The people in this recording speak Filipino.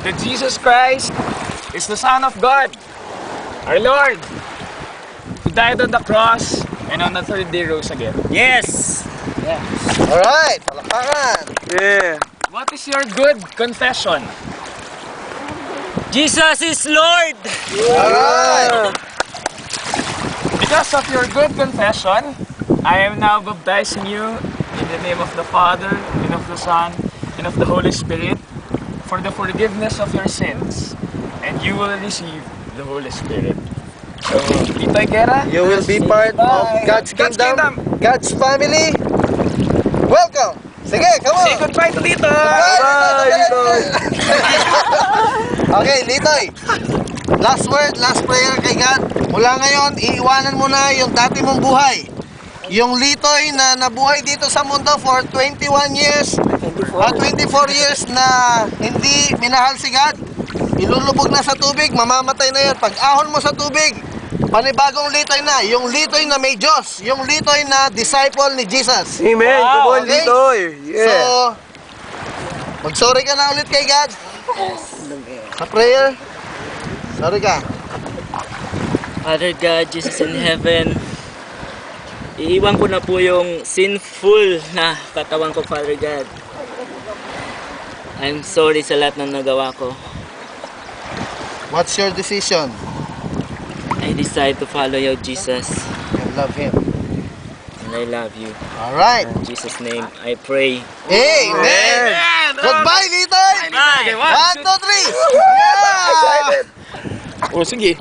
that Jesus Christ is the Son of God, our Lord, who died on the cross and on the third day rose again. Yes! Yeah. Alright, palakpakan. Yeah. What is your good confession? Jesus is Lord! Alright. Because of your good confession, I am now baptizing you in the name of the Father, and of the Son, and of the Holy Spirit for the forgiveness of your sins, and you will receive the Holy Spirit. So, Tito Guerra, You will be part of God's kingdom, God's family. Welcome. Sige, come on. Say goodbye to Tito! Bye, Litoy. Okay, Litoy. Last word, last prayer kay God. Mula ngayon, iiwanan mo na yung dati mong buhay. Yung Litoy na nabuhay dito sa mundo for 21 years, 24 years na hindi minahal si God, ilulubog na sa tubig, mamamatay na yan. Pag ahon mo sa tubig, panibagong Litoy na. Yung Litoy na may Diyos. Yung Litoy na disciple ni Jesus. Amen! Wow, Come on, okay. Litoy! So, Yeah! mag-sorry ka na ulit kay God. Sa prayer, sorry ka. Father God, Jesus in heaven, iiwan ko na po yung sinful na katawan ko, Father God. I'm sorry sa lahat ng nagawa ko. What's your decision? I decide to follow you, Jesus, You love Him. and I love you. Alright. In Jesus' name, I pray. Amen! Goodbye, Litoy! Okay, 1, 2, 3! Yeah! Oh, sige. Yeah!